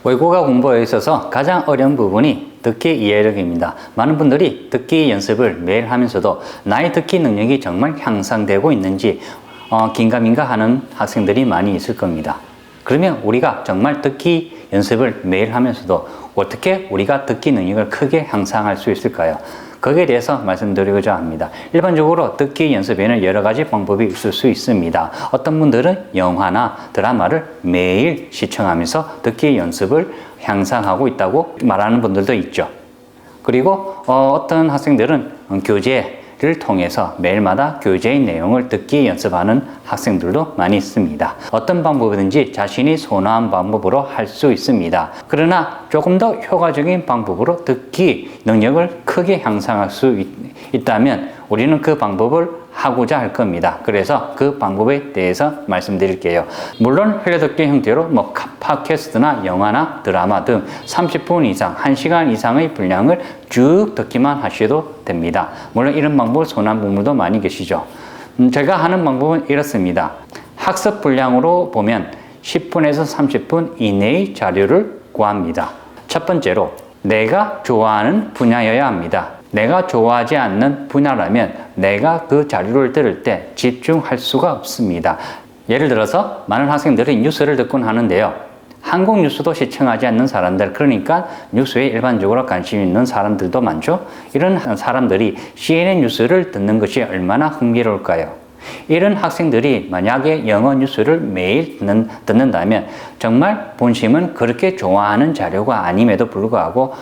외국어 공부에 있어서 가장 어려운 부분이 듣기 이해력입니다. 많은 분들이 듣기 연습을 매일 하면서도 나의 듣기 능력이 정말 향상되고 있는지 긴가민가 하는 학생들이 많이 있을 겁니다. 그러면 우리가 정말 듣기 연습을 매일 하면서도 어떻게 우리가 듣기 능력을 크게 향상할 수 있을까요? 거기에 대해서 말씀드리고자 합니다. 일반적으로 듣기 연습에는 여러 가지 방법이 있을 수 있습니다. 어떤 분들은 영화나 드라마를 매일 시청하면서 듣기 연습을 향상하고 있다고 말하는 분들도 있죠. 그리고 어떤 학생들은 교재를 통해서 매일마다 교재의 내용을 듣기 연습하는 학생들도 많이 있습니다. 어떤 방법이든지 자신이 선호한 방법으로 할 수 있습니다. 그러나 조금 더 효과적인 방법으로 듣기 능력을 크게 향상할 수 있다면 우리는 그 방법을 하고자 할 겁니다. 그래서 그 방법에 대해서 말씀드릴게요. 물론 흘려듣기 형태로 팟캐스트나 영화나 드라마 등 30분 이상, 1시간 이상의 분량을 쭉 듣기만 하셔도 됩니다. 물론 이런 방법을 선호하는 분들도 많이 계시죠. 제가 하는 방법은 이렇습니다. 학습 분량으로 보면 10분에서 30분 이내의 자료를 구합니다. 첫 번째로 내가 좋아하는 분야여야 합니다. 내가 좋아하지 않는 분야라면 내가 그 자료를 들을 때 집중할 수가 없습니다. 예를 들어서 많은 학생들이 뉴스를 듣곤 하는데요. 한국 뉴스도 시청하지 않는 사람들, 그러니까 뉴스에 일반적으로 관심 있는 사람들도 많죠. 이런 사람들이 CNN 뉴스를 듣는 것이 얼마나 흥미로울까요? 이런 학생들이 만약에 영어 뉴스를 매일 듣는다면 정말 본심은 그렇게 좋아하는 자료가 아님에도 불구하고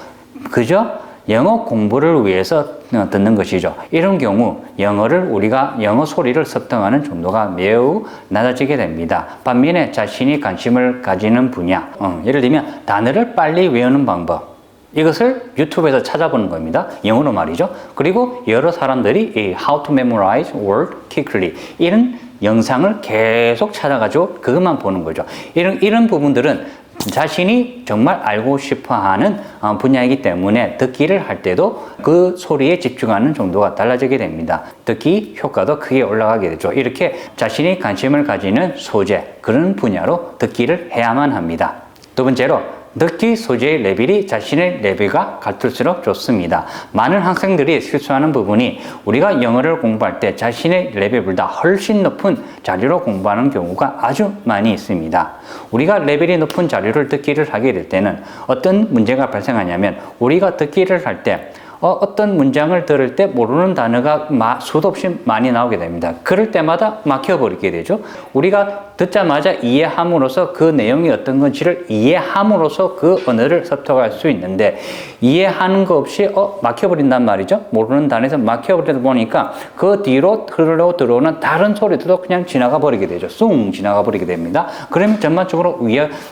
그저 영어 공부를 위해서 듣는 것이죠. 이런 경우 우리가 영어 소리를 습득하는 정도가 매우 낮아지게 됩니다. 반면에 자신이 관심을 가지는 분야, 예를 들면 단어를 빨리 외우는 방법, 이것을 유튜브에서 찾아보는 겁니다. 영어로 말이죠. 그리고 여러 사람들이 How to memorize word quickly 이런 영상을 계속 찾아가지고 그것만 보는 거죠. 이런 부분들은 자신이 정말 알고 싶어 하는 분야이기 때문에 듣기를 할 때도 그 소리에 집중하는 정도가 달라지게 됩니다. 듣기 효과도 크게 올라가게 되죠. 이렇게 자신이 관심을 가지는 소재, 그런 분야로 듣기를 해야만 합니다. 두 번째로, 듣기 소재의 레벨이 자신의 레벨과 같을수록 좋습니다. 많은 학생들이 실수하는 부분이 우리가 영어를 공부할 때 자신의 레벨보다 훨씬 높은 자료로 공부하는 경우가 아주 많이 있습니다. 우리가 레벨이 높은 자료를 듣기를 하게 될 때는 어떤 문제가 발생하냐면 우리가 듣기를 할 때 어떤 문장을 들을 때 모르는 단어가 수도 없이 많이 나오게 됩니다. 그럴 때마다 막혀버리게 되죠. 우리가 듣자마자 이해함으로써 그 내용이 어떤 건지를 이해함으로써 그 언어를 습득할 수 있는데 이해하는 거 없이 막혀버린단 말이죠. 모르는 단어에서 막혀버리다 보니까 그 뒤로 흘러 들어오는 다른 소리들도 그냥 지나가 버리게 되죠. 쑥 지나가 버리게 됩니다. 그러면 전반적으로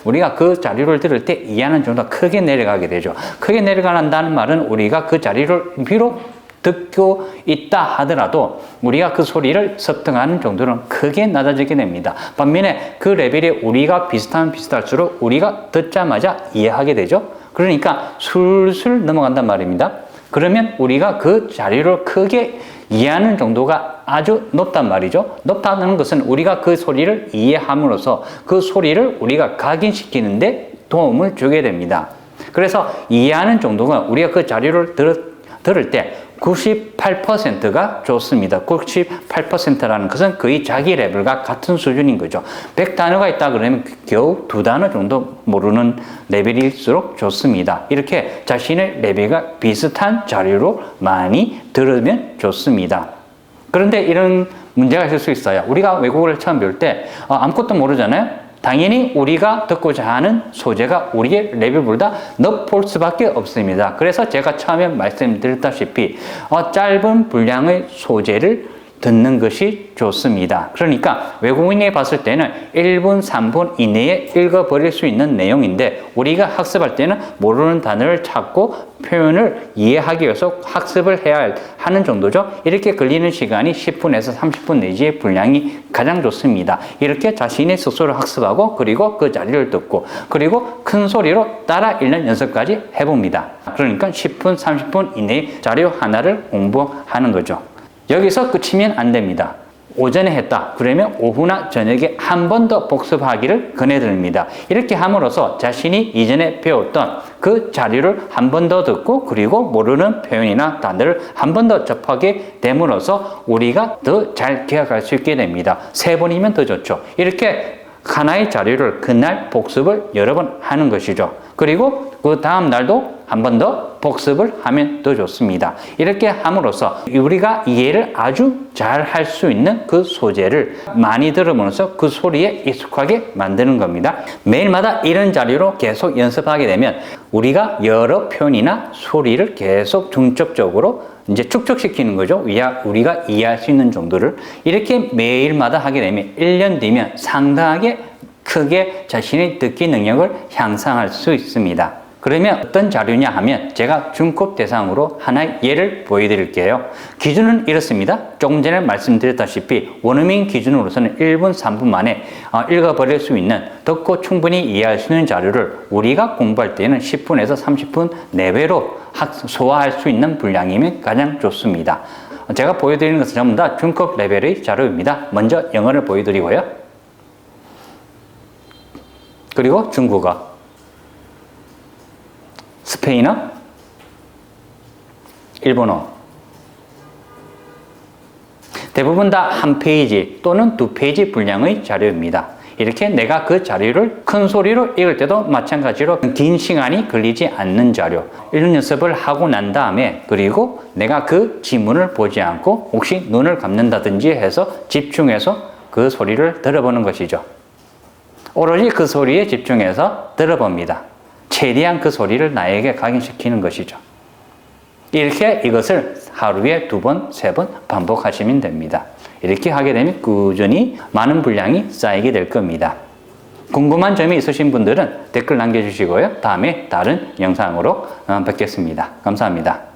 우리가 그 자료를 들을 때 이해하는 정도가 크게 내려가게 되죠. 크게 내려간다는 말은 우리가 그 자료를 비록 듣고 있다 하더라도 우리가 그 소리를 습득하는 정도는 크게 낮아지게 됩니다. 반면에 그 레벨이 우리가 비슷할수록 우리가 듣자마자 이해하게 되죠. 그러니까 술술 넘어간단 말입니다. 그러면 우리가 그 자료를 크게 이해하는 정도가 아주 높단 말이죠. 높다는 것은 우리가 그 소리를 이해함으로써 그 소리를 우리가 각인시키는데 도움을 주게 됩니다. 그래서 이해하는 정도가 우리가 그 자료를 들을 때 98%가 좋습니다. 98%라는 것은 거의 자기 레벨과 같은 수준인 거죠. 100단어가 있다 그러면 겨우 2단어 정도 모르는 레벨일수록 좋습니다. 이렇게 자신의 레벨과 비슷한 자료로 많이 들으면 좋습니다. 그런데 이런 문제가 있을 수 있어요. 우리가 외국어를 처음 배울 때 아무것도 모르잖아요. 당연히 우리가 듣고자 하는 소재가 우리의 레벨보다 높을 수밖에 없습니다. 그래서 제가 처음에 말씀드렸다시피 짧은 분량의 소재를 듣는 것이 좋습니다. 그러니까 외국인이 봤을 때는 1분, 3분 이내에 읽어버릴 수 있는 내용인데 우리가 학습할 때는 모르는 단어를 찾고 표현을 이해하기 위해서 학습을 해야 하는 정도죠. 이렇게 걸리는 시간이 10분에서 30분 내지의 분량이 가장 좋습니다. 이렇게 자신의 스스로 학습하고 그리고 그 자리를 듣고 그리고 큰 소리로 따라 읽는 연습까지 해봅니다. 그러니까 10분, 30분 이내에 자료 하나를 공부하는 거죠. 여기서 그치면 안 됩니다. 오전에 했다. 그러면 오후나 저녁에 한 번 더 복습하기를 권해드립니다. 이렇게 함으로써 자신이 이전에 배웠던 그 자료를 한 번 더 듣고 그리고 모르는 표현이나 단어를 한 번 더 접하게 됨으로써 우리가 더 잘 기억할 수 있게 됩니다. 3번이면 더 좋죠. 이렇게 하나의 자료를 그날 복습을 여러 번 하는 것이죠. 그리고 그 다음 날도 한 번 더 복습을 하면 더 좋습니다. 이렇게 함으로써 우리가 이해를 아주 잘 할 수 있는 그 소재를 많이 들으면서 그 소리에 익숙하게 만드는 겁니다. 매일마다 이런 자료로 계속 연습하게 되면 우리가 여러 표현이나 소리를 계속 중첩적으로 이제 축적시키는 거죠. 우리가 이해할 수 있는 정도를 이렇게 매일마다 하게 되면 1년 뒤면 상당하게 크게 자신의 듣기 능력을 향상할 수 있습니다. 그러면 어떤 자료냐 하면 제가 중급 대상으로 하나의 예를 보여드릴게요. 기준은 이렇습니다. 조금 전에 말씀드렸다시피 원어민 기준으로서는 1분, 3분 만에 읽어버릴 수 있는 듣고 충분히 이해할 수 있는 자료를 우리가 공부할 때는 10분에서 30분 내외로 소화할 수 있는 분량이면 가장 좋습니다. 제가 보여드리는 것은 전부 다 중급 레벨의 자료입니다. 먼저 영어를 보여드리고요. 그리고 중국어, 스페인어, 일본어. 대부분 다 한 페이지 또는 2페이지 분량의 자료입니다. 이렇게 내가 그 자료를 큰 소리로 읽을 때도 마찬가지로 긴 시간이 걸리지 않는 자료. 이런 연습을 하고 난 다음에 그리고 내가 그 지문을 보지 않고 혹시 눈을 감는다든지 해서 집중해서 그 소리를 들어보는 것이죠. 오로지 그 소리에 집중해서 들어봅니다. 최대한 그 소리를 나에게 각인시키는 것이죠. 이렇게 이것을 하루에 2번, 3번 반복하시면 됩니다. 이렇게 하게 되면 꾸준히 많은 분량이 쌓이게 될 겁니다. 궁금한 점이 있으신 분들은 댓글 남겨주시고요. 다음에 다른 영상으로 뵙겠습니다. 감사합니다.